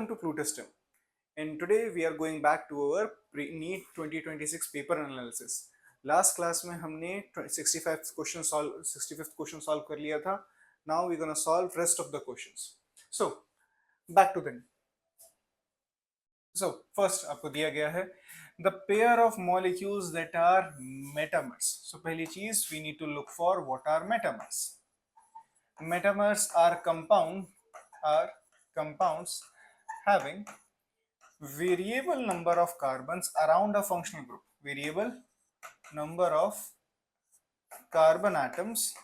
Welcome to Flu System. And today we are going back to our NEET 2026 paper analysis. Last class में हमने 65th question solve कर लिया था. Now we're gonna solve rest of the questions. So back to them. So first आपको दिया गया है the pair of molecules that are metamers. So पहली चीज we need to look for what are metamers. Metamers are compounds having variable number of carbons around a functional group. Variable number of carbon atoms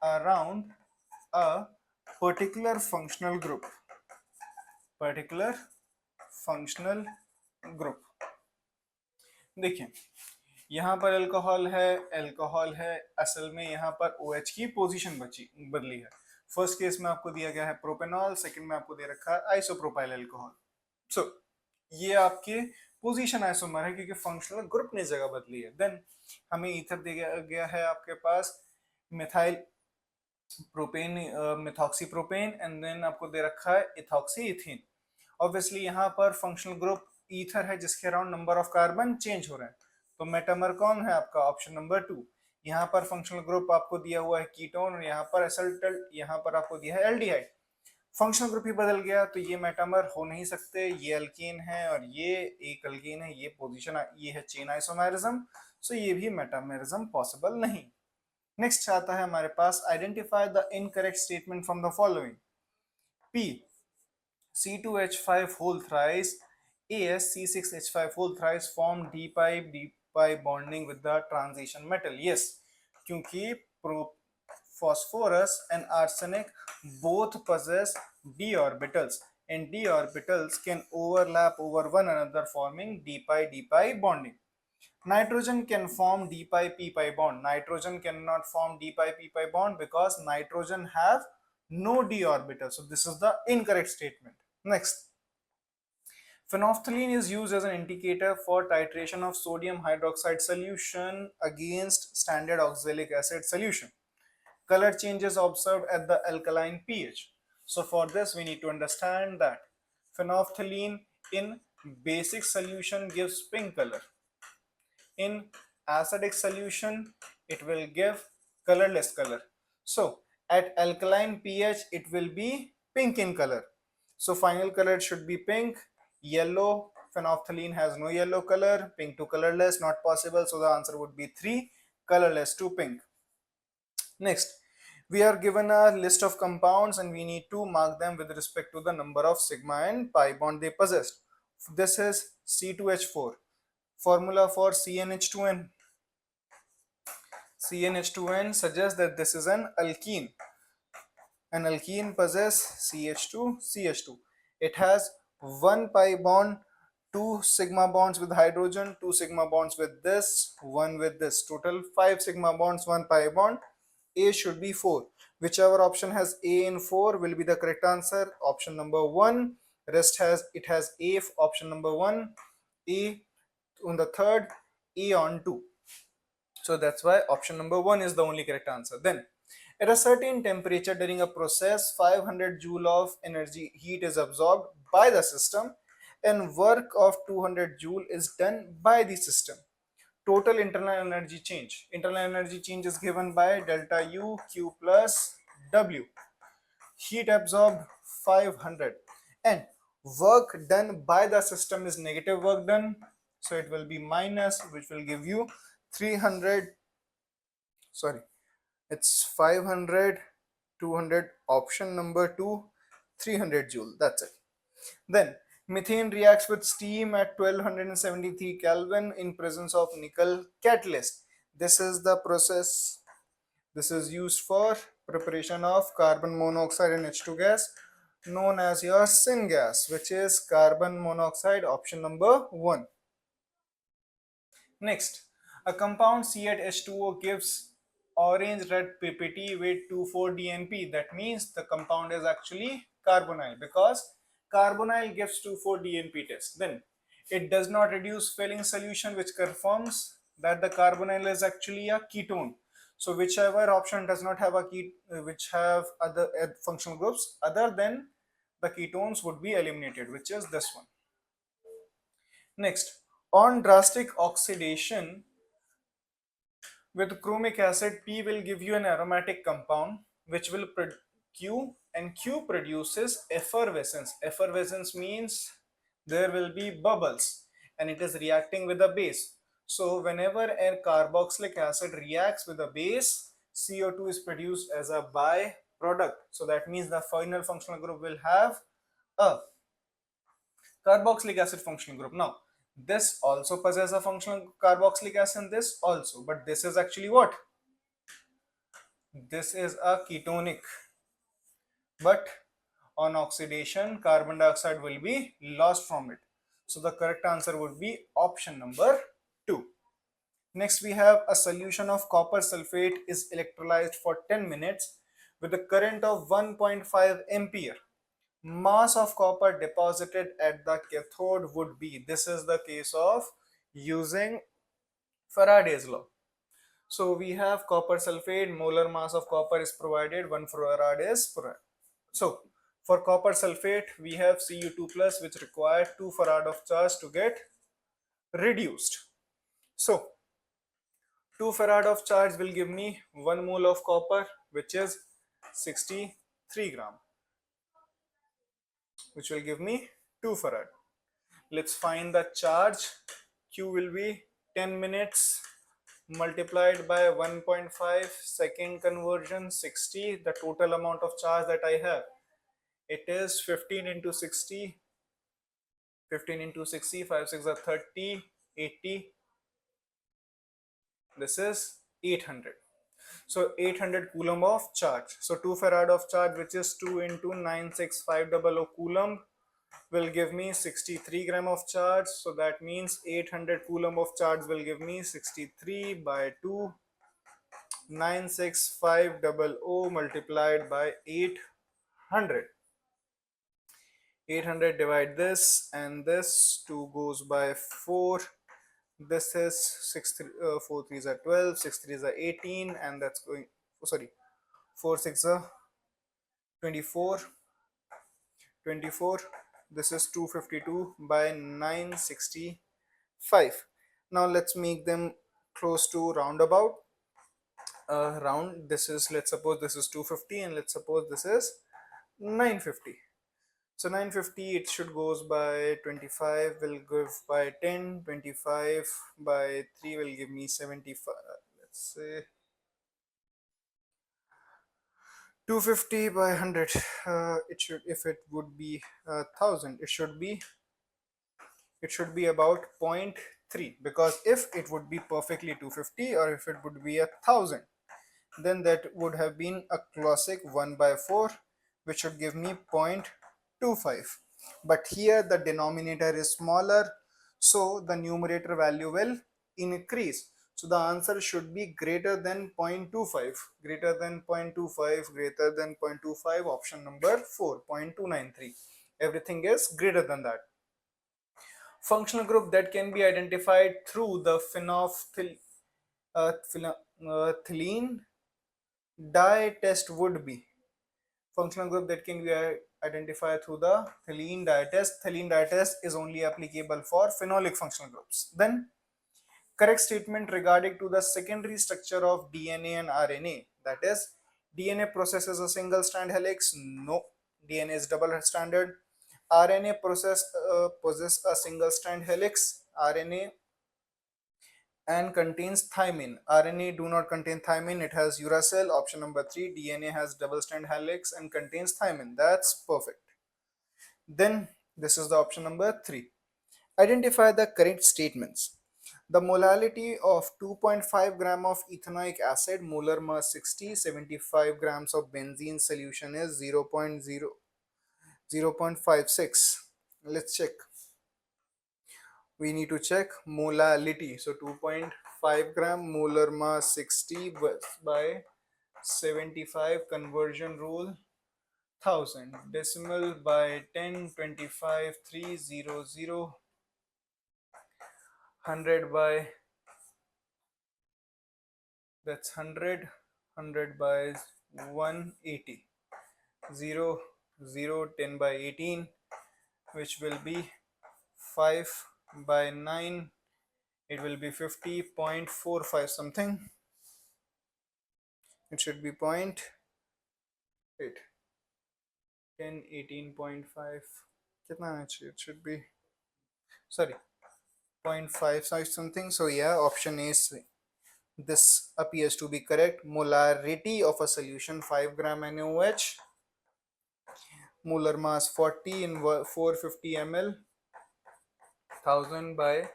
around a particular functional group. देखिए यहाँ पर alcohol है असल में यहाँ पर OH की position बदली है. फर्स्ट केस में आपको दिया गया है प्रोपेनॉल, सेकंड में आपको दे रखा है आइसोप्रोपाइल अल्कोहल. सो ये आपके पोजीशन आइसोमर है क्योंकि फंक्शनल ग्रुप ने जगह बदली है. देन हमें ईथर दिया गया है आपके पास methyl propane, methoxy propane, and then आपको दे रखा है इथॉक्सी इथीन. ऑब्वियसली यहाँ पर फंक्शनल ग्रुप ईथर है जिसके around number of carbon change हो रहे हैं. तो मेटामर कौन है आपका? Option number 2. यहाँ पर फंक्शनल ग्रुप आपको दिया हुआ है कीटोन और यहाँ पर एसिटल, यहाँ पर आपको दिया है एल्डिहाइड. फंक्शनल ग्रुप ही बदल गया तो ये मेटामर हो नहीं सकते. ये अल्कीन है और ये एक अल्कीन है. ये पोजीशन, ये है चेन आइसोमेरिज्म, सो ये भी मेटामेरिज्म पॉसिबल नहीं. नेक्स्ट आता है हमारे पास identify the incorrect statement from the following. P C2H5 whole thrice AS C6H5 whole thrice form d pi bonding with the transition metal. Yes, क्योंकि phosphorus and arsenic both possess d orbitals and d orbitals can overlap over one another forming d pi bonding. Nitrogen can form d pi p pi bond. Nitrogen cannot form d pi p pi bond because nitrogen have no d orbital. So this is the incorrect statement. Next, phenolphthalein is used as an indicator for titration of sodium hydroxide solution against standard oxalic acid solution. Color changes observed at the alkaline pH. So for this we need to understand that phenolphthalein in basic solution gives pink color. In acidic solution it will give colorless color. So at alkaline pH it will be pink in color. So final color should be pink. Yellow, phenolphthalein has no yellow color. Pink to colorless, not possible. So the answer would be 3, colorless to pink. Next, we are given a list of compounds and we need to mark them with respect to the number of sigma and pi bond they possessed. This is C2H4. Formula for CnH2n. CnH2n suggests that this is an alkene. An alkene possesses CH2. It has 1 pi bond, 2 sigma bonds with hydrogen, 2 sigma bonds with this, 1 with this. Total 5 sigma bonds, 1 pi bond. A should be 4. Whichever option has A in 4 will be the correct answer. Option number 1. Rest has A, option number 1. A on the third, A on 2. So that's why option number 1 is the only correct answer. Then at a certain temperature during a process, 500 joule of energy heat is absorbed by the system and work of 200 joule is done by the system. Total internal energy change. Internal energy change is given by delta U Q plus W. Heat absorbed 500 and work done by the system is negative work done. So it will be minus, which will give you 300. Sorry. It's 500, 200, option number 2, 300 joule. That's it. Then methane reacts with steam at 1273 Kelvin in presence of nickel catalyst. This is the process. This is used for preparation of carbon monoxide and H2 gas known as your syngas, which is carbon monoxide, option number 1. Next, a compound C8H2O gives orange red PPT with 2,4-DNP. That means the compound is actually carbonyl because carbonyl gives 2,4-DNP test. Then it does not reduce filling solution, which confirms that the carbonyl is actually a ketone. So whichever option does not have a which have other functional groups other than the ketones would be eliminated, which is this one. Next, on drastic oxidation with chromic acid, P will give you an aromatic compound which will Q, and Q produces effervescence. Effervescence means there will be bubbles and it is reacting with a base. So whenever a carboxylic acid reacts with a base, CO2 is produced as a byproduct. So that means the final functional group will have a carboxylic acid functional group. Now this also possesses a functional carboxylic acid, this also, but this is actually what? This is a ketonic, but on oxidation carbon dioxide will be lost from it. So the correct answer would be option number 2. Next we have a solution of copper sulfate is electrolyzed for 10 minutes with a current of 1.5 ampere. Mass of copper deposited at the cathode would be, this is the case of using Faraday's law. So we have copper sulfate, molar mass of copper is provided, 1 farad is provided. So for copper sulfate, we have Cu2 plus, which require 2 farad of charge to get reduced. So 2 farad of charge will give me 1 mole of copper, which is 63 gram, which will give me 2 farad. Let's find the charge. Q will be 10 minutes multiplied by 1.5 second conversion 60. The total amount of charge that I have, it is 15 into 60, 15 into 60, 5 6 are 30, 80, this is 800. So 800 coulomb of charge. So 2 farad of charge, which is 2 into 96500 coulomb, will give me 63 gram of charge. So that means 800 coulomb of charge will give me 63 by 2, 96500 multiplied by 800. 800 divide this and this, 2 goes by 4. This is 6 4 3s are 12, 6 3s are 18, and that's going, oh, sorry, 4 6 are 24, 24. This is 252 by 965. Now let's make them close to roundabout. Round, this is, let's suppose this is 250 and let's suppose this is 950. So 950, it should goes by 25, will give by 10, 25 by 3 will give me 75. Let's say 250 by 100. It should, if it would be 1000, it should be about 0.3, because if it would be perfectly 250 or if it would be 1000, then that would have been a classic 1 by 4, which should give me 0.25. But here the denominator is smaller, so the numerator value will increase. So the answer should be greater than 0.25, greater than 0.25, greater than 0.25, option number 4, 0.293. Everything is greater than that. Functional group that can be identified through the phenolphthalein dye test would be, functional group that can be identified through the phthalene dye test. Phthalene dye test is only applicable for phenolic functional groups. Then correct statement regarding to the secondary structure of DNA and RNA, that is, DNA possesses a single strand helix. No, DNA is double stranded. RNA possess a single strand helix. RNA and contains thymine. RNA do not contain thymine, it has uracil. Option number 3. DNA has double strand helix and contains thymine. That's perfect. Then this is the option number 3. Identify the correct statements. The molality of 2.5 gram of ethanoic acid, molar mass 60, 75 grams of benzene solution is 0.56. Let's check. We need to check molality. So 2.5 gram, molar mass 60 by 75, conversion rule 1000, decimal by 10, 25, 300, 100 by, that's 100, 100 by 180, 0 0, 10 by 18, which will be 5 by 9. It will be 50.45 something. It should be point 8, 10, 18.5. It should be, sorry, 0.55 something. So yeah, option A is, this appears to be correct. Molarity of a solution 5 gram NaOH, molar mass 40 in 450 ml, 1000 by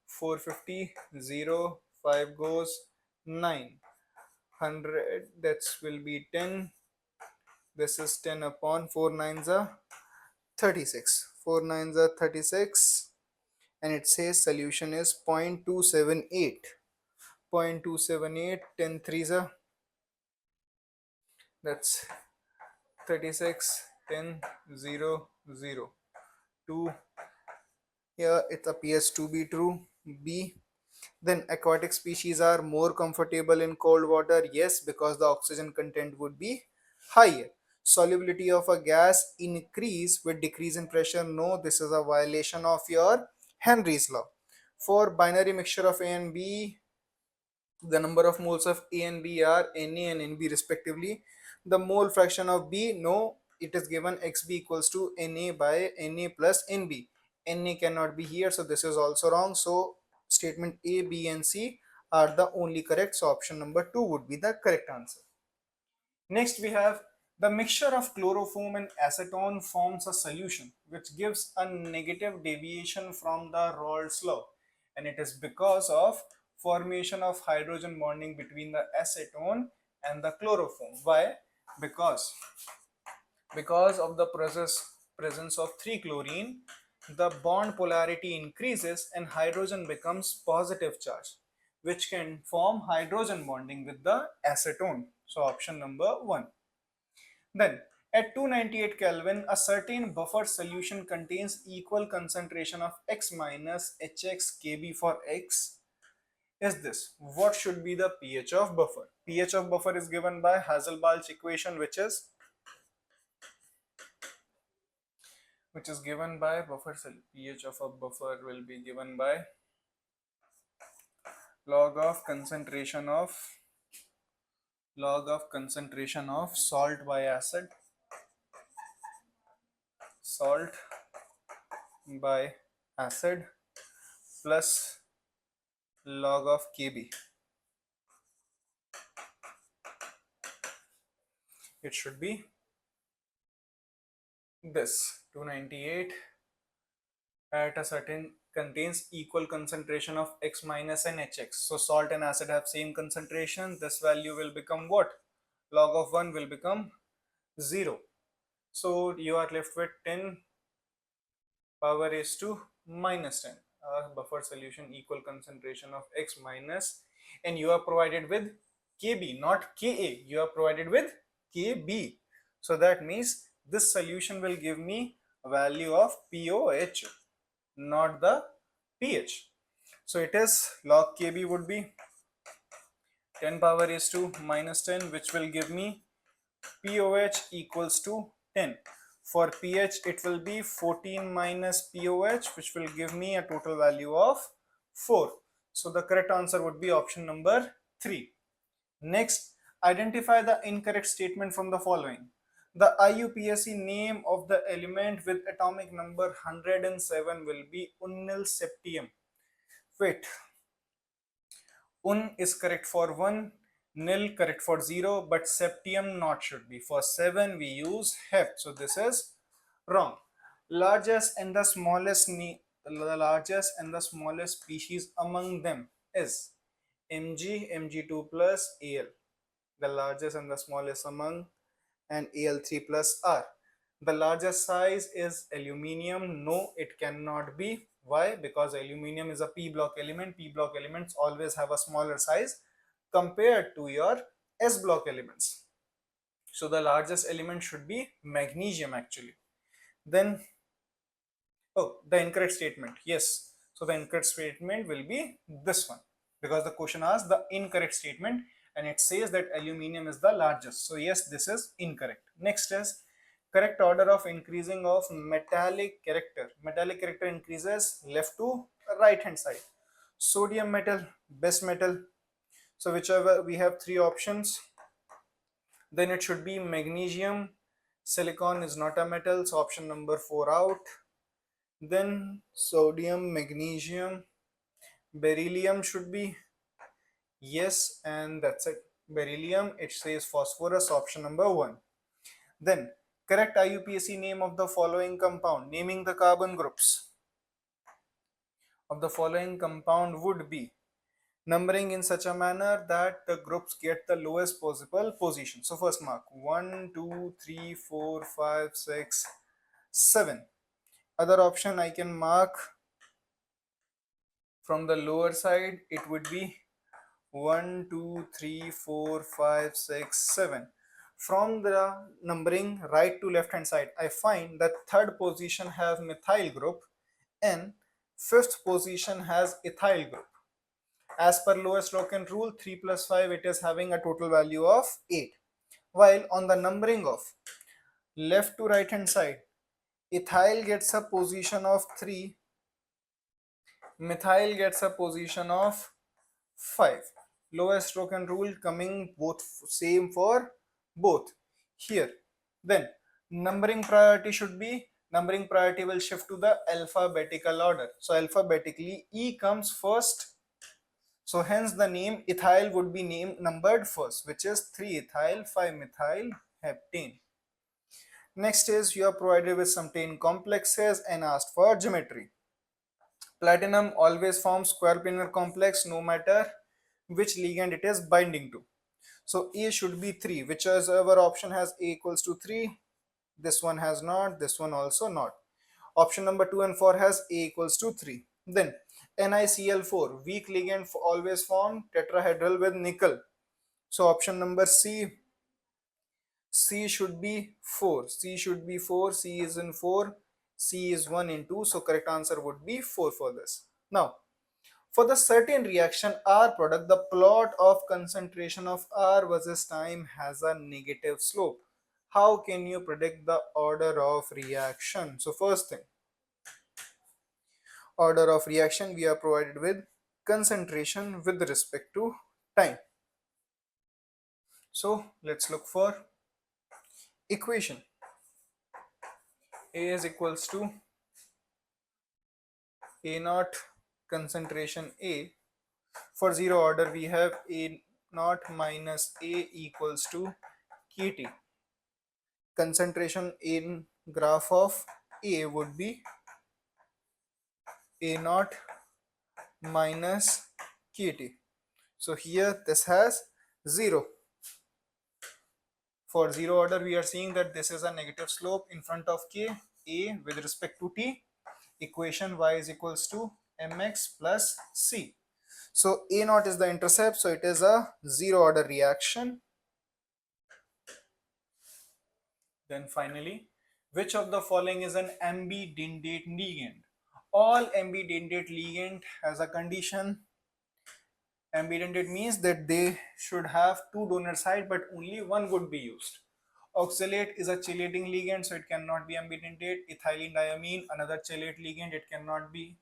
450, 0, 5 goes 9, 100, that will be 10. This is 10 upon 4 nines are 36. 4 nines are 36, and it says solution is 0.278. 0.278, 10 threes are, that's 36, 10, 0, 0. 2. Here it appears to be true. B. Then aquatic species are more comfortable in cold water. Yes, because the oxygen content would be higher. Solubility of a gas increase with decrease in pressure. No, this is a violation of your Henry's law. For binary mixture of A and B, the number of moles of A and B are Na and Nb respectively. The mole fraction of B, no, it is given Xb equals to Na by Na plus Nb. Na cannot be here, so this is also wrong. So statement A, B and C are the only correct, so option number 2 would be the correct answer. Next we have, the mixture of chloroform and acetone forms a solution which gives a negative deviation from the Raoult's law, and it is because of formation of hydrogen bonding between the acetone and the chloroform. Why? Because of the presence of 3-chlorine, the bond polarity increases and hydrogen becomes positive charge, which can form hydrogen bonding with the acetone. So option number 1. Then at 298 Kelvin, a certain buffer solution contains equal concentration of X minus Hx Kb for X. Is this? What should be the pH of buffer? pH of buffer is given by Haselbalch equation, which is given by buffer pH of a buffer will be given by log of concentration of salt by acid, salt by acid plus log of Kb. It should be this. 298 at a certain contains equal concentration of X minus and Hx. So salt and acid have same concentration. This value will become what? Log of 1 will become 0. So you are left with 10 power raised to minus 10. Buffer solution equal concentration of X minus, and you are provided with Kb, not Ka. You are provided with Kb. So that means this solution will give me a value of POH, not the pH. So it is log Kb would be 10 power raised to minus 10, which will give me POH equals to 10. For pH, it will be 14 minus POH, which will give me a total value of 4. So the correct answer would be option number 3. Next, identify the incorrect statement from the following. The IUPAC name of the element with atomic number 107 will be unyl septium. Wait, Un is correct for 1, nil correct for 0, but septium not should be. For 7 we use hep, so this is wrong. Largest and the smallest species among them is Mg, Mg2 plus Al. The largest and the smallest among, and Al3 plus R. The largest size is aluminium. No, it cannot be. Why? Because aluminium is a p block element. P block elements always have a smaller size compared to your s block elements. So the largest element should be magnesium actually. Then, oh, the incorrect statement. Yes, so the incorrect statement will be this one, because the question asks the incorrect statement and it says that aluminium is the largest. So yes, this is incorrect. Next is Correct order of increasing of metallic character. Metallic character increases left to right hand side. Sodium metal, best metal. So whichever we have three options, then it should be magnesium. Silicon is not a metal, so option number 4 out. Then sodium, magnesium, beryllium should be yes, and that's it. Beryllium, it says phosphorus, option number 1. Then correct IUPAC name of the following compound. Naming the carbon groups of the following compound would be numbering in such a manner that the groups get the lowest possible position. So first mark 1, 2, 3, 4, 5, 6, 7. Other option I can mark from the lower side, it would be 1, 2, 3, 4, 5, 6, 7. From the numbering right to left hand side, I find that third position has methyl group and fifth position has ethyl group. As per lowest Loken rule, 3 plus 5, it is having a total value of 8. While on the numbering of left to right hand side, ethyl gets a position of 3, methyl gets a position of 5. Lowest Loken rule coming both same for both here. Then numbering priority should be, numbering priority will shift to the alphabetical order. So alphabetically E comes first. So hence the name ethyl would be named numbered first, which is 3 ethyl 5 methyl heptane. Next is you are provided with some 10 complexes and asked for geometry. Platinum always forms square planar complex no matter which ligand it is binding to. So A should be 3, whichever option has A equals to 3. This one has not, this one also not. Option number 2 and 4 has A equals to 3. Then NiCl4, weak ligand always form tetrahedral with nickel. So option number C should be 4. C should be 4. C is in 4. C is 1 in 2. So correct answer would be 4 for this. Now, for the certain reaction R product, the plot of concentration of R versus time has a negative slope. How can you predict the order of reaction? So first thing, order of reaction, we are provided with concentration with respect to time. So let's look for equation. A is equals to A naught concentration A. For zero order, we have A naught minus A equals to KT. Concentration in graph of A would be A naught minus KT. So here this has 0. For zero order, we are seeing that this is a negative slope in front of K. A with respect to T, equation y is equals to mx plus c. So A naught is the intercept, so it is a zero order reaction. Then finally, which of the following is an ambidendate ligand? All ambidendate ligand has a condition. Ambidendate means that they should have two donor sites, but only one would be used. Oxalate is a chelating ligand, so it cannot be ambidendate. Ethylene diamine, another chelate ligand, it cannot be.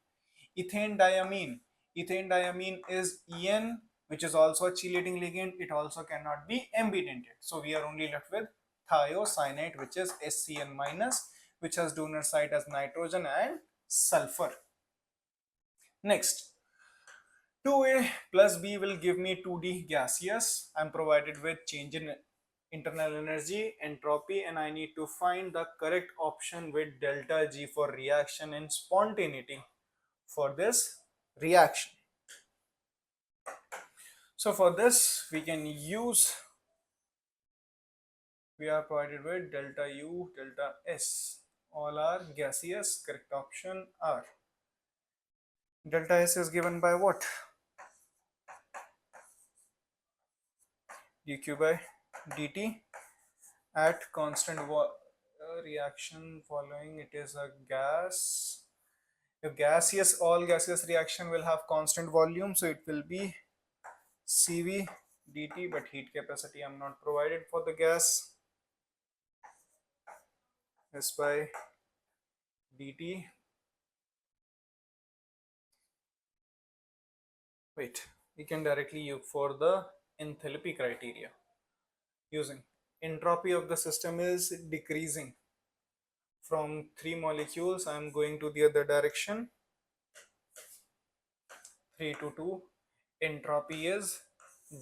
Ethane diamine, ethane diamine is En, which is also a chelating ligand, it also cannot be ambidentate. So we are only left with thiocyanate, which is SCN minus, which has donor site as nitrogen and sulfur. Next, 2A plus B will give me 2D gaseous. I'm provided with change in internal energy, entropy, and I need to find the correct option with delta G for reaction and spontaneity for this reaction. So for this, we can use, we are provided with delta U, delta S. All are gaseous, correct option R. Delta S is given by what? dq by dt at constant reaction following, it is a gas. If gaseous, all gaseous reaction will have constant volume, so it will be Cv dt, but heat capacity I'm not provided for the gas. S by dt. Wait, we can directly use for the enthalpy criteria using entropy of the system is decreasing from 3 molecules. I am going to the other direction, 3 to 2. Entropy is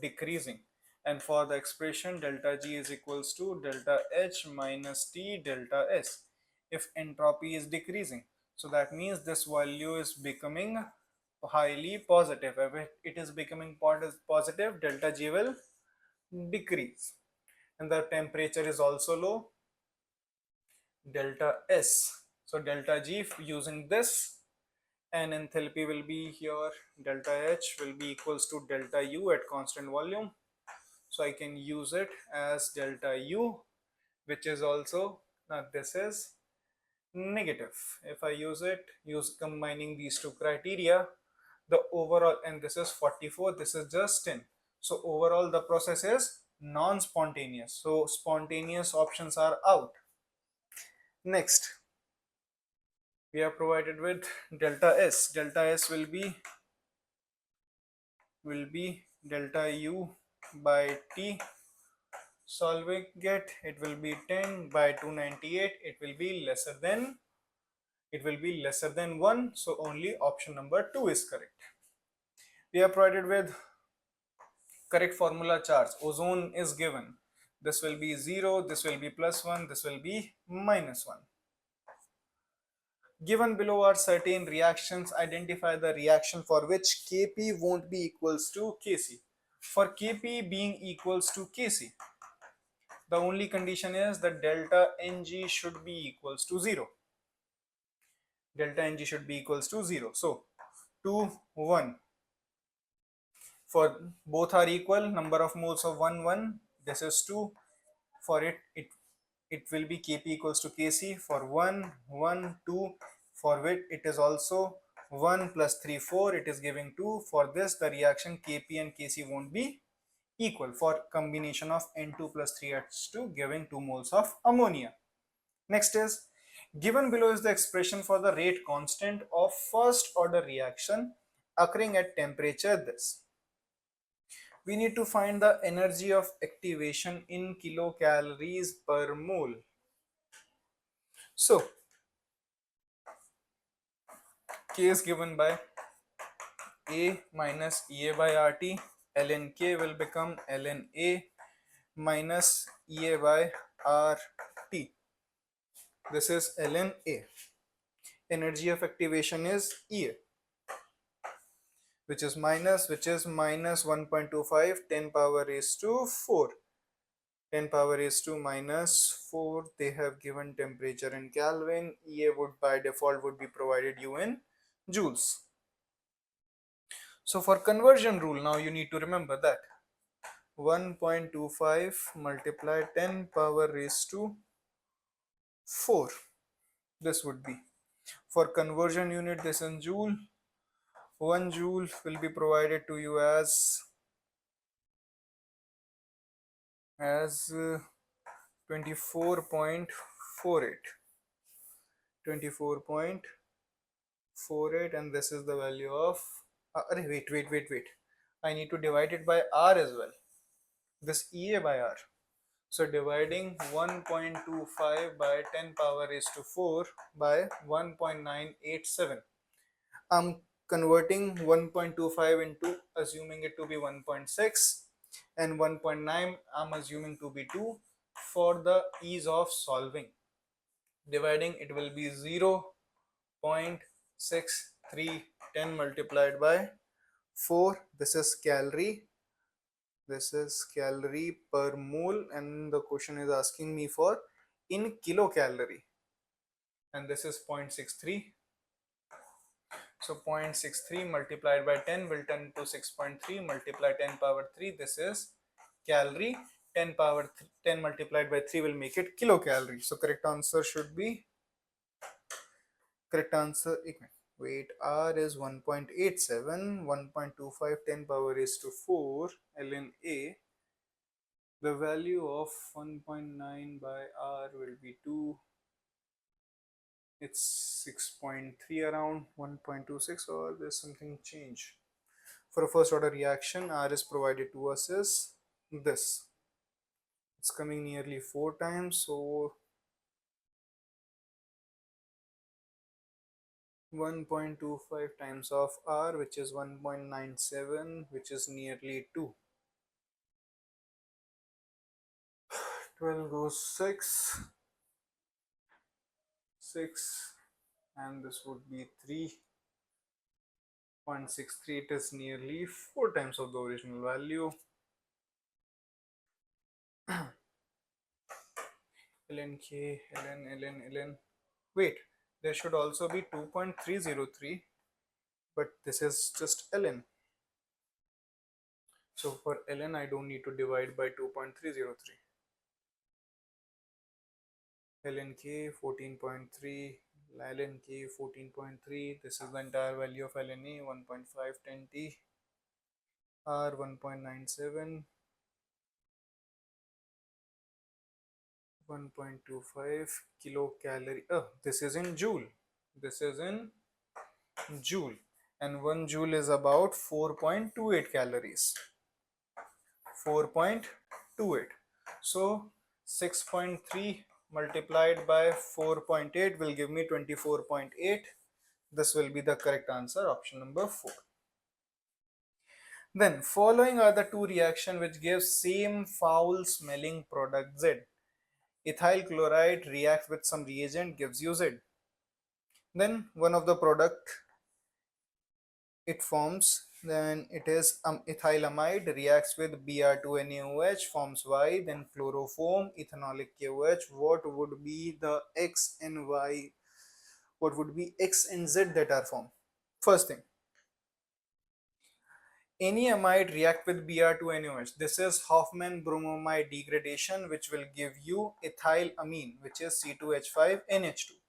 decreasing, and for the expression delta G is equals to delta H minus T delta S. If entropy is decreasing, so that means this value is becoming highly positive. If it is becoming positive, delta G will decrease, and the temperature is also low, delta S. So delta G using this, and enthalpy will be here, delta H will be equals to delta U at constant volume. So I can use it as delta U, which is also, now this is negative. If I use combining these two criteria, the overall, and this is 44, this is just 10. So overall the process is non-spontaneous. So spontaneous options are out. Next, we are provided with delta S. Delta S will be delta U by T. Solving it will be 10 by 298. It will be lesser than 1. So only option number 2 is correct. We are provided with correct formula charts. Ozone is given. This will be 0, this will be plus 1, this will be minus 1. Given below are certain reactions. Identify the reaction for which Kp won't be equals to Kc. For Kp being equals to Kc, the only condition is that delta Ng should be equals to 0. Delta Ng should be equals to 0. So 2, 1. For both are equal, number of moles of 1, 1. This is 2. For it will be Kp equals to Kc. For 1, 1, 2. For which it is also 1 plus 3, 4. It is giving 2. For this, the reaction Kp and Kc won't be equal for combination of N2 plus 3H2 giving 2 moles of ammonia. Next is, given below is the expression for the rate constant of first order reaction occurring at temperature this. We need to find the energy of activation in kilocalories per mole. So K is given by A minus EA by RT. ln K will become ln A minus EA by RT. This is ln A. Energy of activation is EA, which is minus 1.25, 10 power raised to 4. 10 power raised to minus 4. They have given temperature in Kelvin. EA would by default would be provided you in joules. So for conversion rule, now you need to remember that 1.25 multiplied 10 power raised to 4. This would be, for conversion unit, this in joule. 1 joule will be provided to you as 24.48. 24.48, and this is the value of wait, I need to divide it by R as well, this EA by R. So dividing 1.25 by 10 power raised to 4 by 1.987, I'm converting 1.25 into, assuming it to be 1.6, and 1.9 I'm assuming to be 2 for the ease of solving. Dividing, it will be 0.6310 multiplied by 4. This is calorie per mole, and the question is asking me for in kilocalorie, and this is 0.63. So 0.63 multiplied by 10 will turn to 6.3, multiply 10 power 3. This is calorie. 10 power 10 multiplied by 3 will make it kilocalorie. So correct answer should be, wait, R is 1.87, 1.25, 10 power raised to 4 ln A. The value of 1.9 by R will be 2. It's 6.3 around 1.26, or there's something change. For a first order reaction, R is provided to us is this. It's coming nearly 4 times, so 1.25 times of R, which is 1.97, which is nearly 2. 12 goes 6, 6, and this would be 3.63. It is nearly 4 times of the original value. ln k, ln. Wait, there should also be 2.303, but this is just ln. So for ln, I don't need to divide by 2.303. ln k 14.3, ln k 14.3. This is the entire value of ln A, 1.510 t, r 1.97, 1.25 kilocalorie. Oh, this is in joule. This is in joule, and 1 joule is about 4.28 calories. 4.28. So 6.3 multiplied by 4.8 will give me 24.8. This will be the correct answer, option number 4. Then following are the two reactions which give same foul smelling product Z. Ethyl chloride reacts with some reagent, gives you Z. Then one of the product it forms, then it is ethylamide, reacts with Br2NaOH, forms Y, then chloroform, ethanolic KOH. What would be the X and Y? What would be X and Z that are formed? First thing, any amide react with Br2NaOH. This is Hoffman bromamide degradation, which will give you ethylamine, which is C2H5NH2,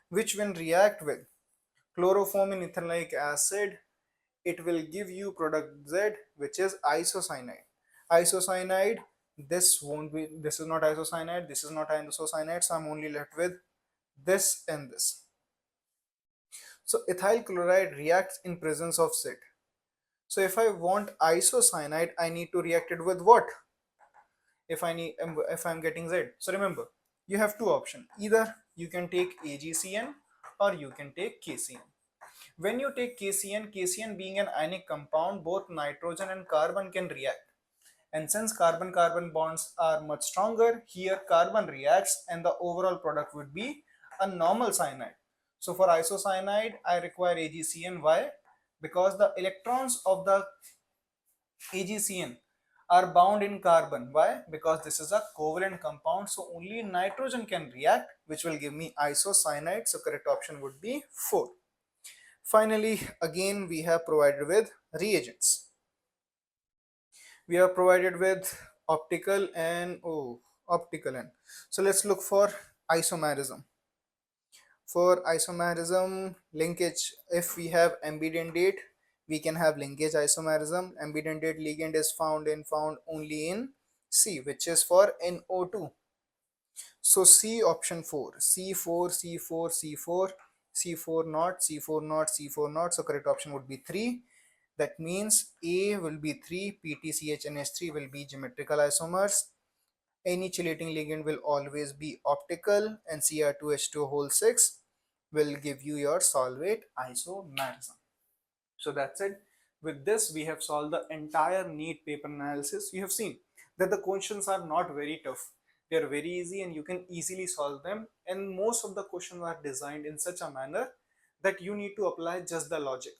which when react with chloroform in ethanoic acid, it will give you product Z, which is isocyanide. Isocyanide, this won't be, this is not isocyanide, this is not isocyanide, so I'm only left with this and this. So ethyl chloride reacts in presence of Z. So if I want isocyanide, I need to react it with what? If I'm getting Z. So remember, you have two options. Either you can take AgCN or you can take KCN. When you take KCN, KCN being an ionic compound, both nitrogen and carbon can react. And since carbon-carbon bonds are much stronger, here carbon reacts and the overall product would be a normal cyanide. So for isocyanide, I require AgCN. Why? Because the electrons of the AgCN are bound in carbon. Why? Because this is a covalent compound, so only nitrogen can react, which will give me isocyanide. So correct option would be 4. Finally, again we have provided with reagents. We are provided with optical and optical and so let's look for isomerism. For isomerism linkage, if we have ambidendate, we can have linkage isomerism. Ambidendate ligand is found only in C, which is for NO2. So C option 4, C4, C4, C4, C4 not, C4 not, C4 not. So correct option would be 3. That means A will be 3, PTCHNH3 will be geometrical isomers. Any chelating ligand will always be optical, and Cr2H2 whole 6 will give you your solvate isomerism. So that's it. With this, we have solved the entire NEET paper analysis. You have seen that the questions are not very tough. They are very easy and you can easily solve them. And most of the questions are designed in such a manner that you need to apply just the logic.